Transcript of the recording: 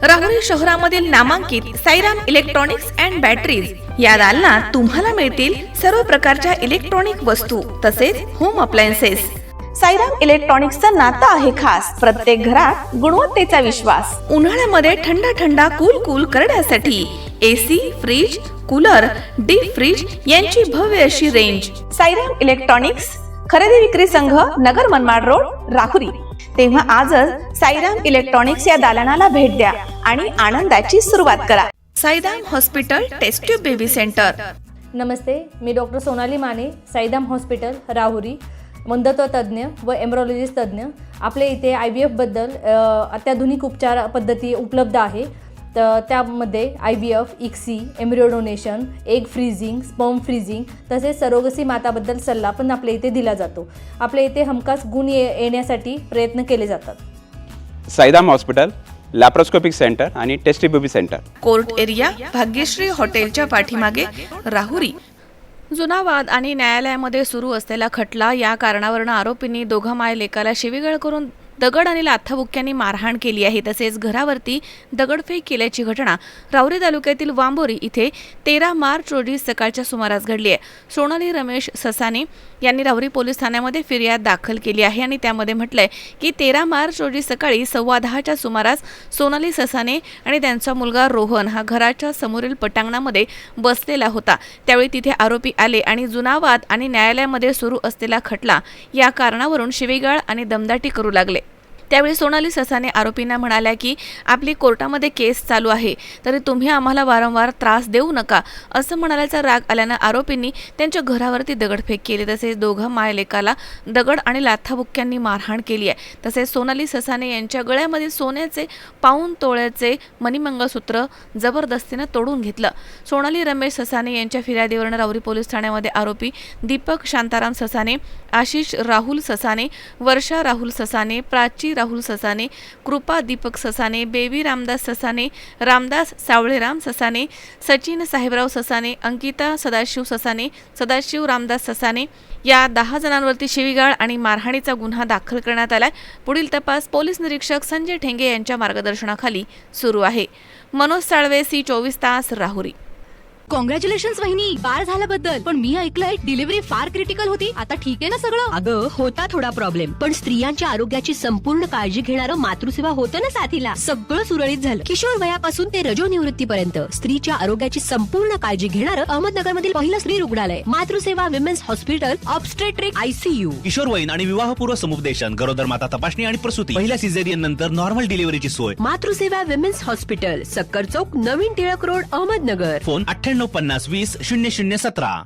राहुरी शहरामधील नामांकित Sairam electronics and batteries या दालनात तुम्हाला मिळतील सर्व प्रकारच्या इलेक्ट्रॉनिक वस्तू तसेच होम अप्लायन्सेस। साईराम इलेक्ट्रॉनिक्सचं नातं आहे खास, प्रत्येक घरात गुणवत्तेचा विश्वास। उन्हाळ्यामध्ये थंड कूल करण्यासाठी AC, fridge, cooler, deep fridge यांची भव्य अशी रेंज। साईराम इलेक्ट्रॉनिक्स खरेदी विक्री संघ, नगर मनमाड रोड, राहुरी। तेव्हा आजच साईराम इलेक्ट्रॉनिक्स या दालनाला भेट द्या आणि आनंदाची सुरुवात करा। Sairam hospital test tube baby centre. नमस्ते, मी डॉक्टर सोनाली माने, साईराम हॉस्पिटल राहुरी, मंदत्व तज्ज्ञ व एम्ब्रॉलॉजिस्ट तज्ज्ञ। आपल्या इथे IVF बद्दल अत्याधुनिक उपचार पद्धती उपलब्ध आहे। तर त्यामध्ये IVF, ICSI, embryo donation, egg freezing, sperm freezing तसेच सरोगसी माताबद्दल सल्ला पण आपल्या इथे दिला जातो। आपल्या इथे हमखास गुण येण्यासाठी प्रयत्न केले जातात। साईराम हॉस्पिटल लॅप्रोस्कोपिक सेंटर आणि test tube baby centre, court area, Bhagyashree हॉटेलच्या पाठीमागे, राहुरी। जुना वाद आणि न्यायालयामध्ये सुरू असलेला खटला या कारणावरून आरोपींनी दोघा माय लेकाला शिवीगाळ करून दगड आणि लाथाबुक्क्यांनी मारहाण केली आहे। तसेच घरावरती दगडफेक केल्याची घटना राहुरी तालुक्यातील वांबोरी इथे 13 मार्च रोजी सकाळच्या सुमारास घडली आहे। सोनाली रमेश ससाने यांनी राहुरी पोलीस ठाण्यामध्ये फिर्याद दाखल केली आहे आणि त्यामध्ये म्हटलंय की 13 मार्च रोजी सकाळी 10:15च्या सुमारास सोनाली ससाने आणि त्यांचा मुलगा रोहन हा घराच्या समोरील पटांगणामध्ये बसलेला होता। त्यावेळी तिथे आरोपी आले आणि जुना वाद आणि न्यायालयामध्ये सुरू असलेला खटला या कारणावरून शिवीगाळ आणि दमदाटी करू लागले। त्यावेळी सोनाली ससाने आरोपींना म्हणाल्या की आपली कोर्टामध्ये केस चालू आहे, तरी तुम्ही आम्हाला वारंवार त्रास देऊ नका असं म्हणाल्याचा राग आल्यानं आरोपींनी त्यांच्या घरावरती दगडफेक केली। तसेच दोघा मायलेकाला दगड आणि लाथाबुक्क्यांनी मारहाण केली आहे। तसेच सोनाली ससाने यांच्या गळ्यामध्ये सोन्याचे पाऊण तोळ्याचे मणिमंगळसूत्र जबरदस्तीनं तोडून घेतलं। सोनाली रमेश ससाने यांच्या फिर्यादीवरून राहुरी पोलीस ठाण्यामध्ये आरोपी दीपक शांताराम ससाने, आशिष राहुल ससाने, वर्षा राहुल ससाने, प्राची राहुल ससाने, कृपा दीपक ससाने, बेबी रामदास ससाने, रामदास सावळेराम ससाने, सचिन साहेबराव ससाने, अंकिता सदाशिव ससाने, सदाशिव रामदास ससाने या 10 जणांवरती शिवीगाळ आणि मारहाणीचा गुन्हा दाखल करण्यात आलाय। पुढील तपास पोलीस निरीक्षक संजय ठेंगे यांच्या मार्गदर्शनाखाली सुरू आहे। मनोज साळवे, C24 तास, राहुरी। कॉंग्रॅच्युलेशन्स वहिनी, बाळ झाल्याबद्दल। पण मी ऐकलंय डिलिव्हरी फार क्रिटिकल होती। आता ठीक आहे ना सगळं? अगं होता थोडा प्रॉब्लेम, पण स्त्रियांच्या आरोग्याची संपूर्ण काळजी घेणारं मातृसेवा होतं ना साथीला। सगळं सुरळीत झालं। किशोर वयापासून ते रजोनिवृत्तीपर्यंत स्त्रीच्या आरोग्याची संपूर्ण काळजी घेणारं अहमदनगर मधील पहिलं स्त्री रुग्णालय Matruseva women's hospital, obstetric ICU, किशोरवयीन आणि विवाहपूर्व समुपदेशन, गरोदर माता तपासणी आणि प्रसूती, पहिल्या सिझेरियन नंतर नॉर्मल डिलिव्हरीची सोय। मातृसेवा विमेन्स हॉस्पिटल, सक्कर चौक, नवीन टिळक रोड, अहमदनगर। फोन 9850 20 0017।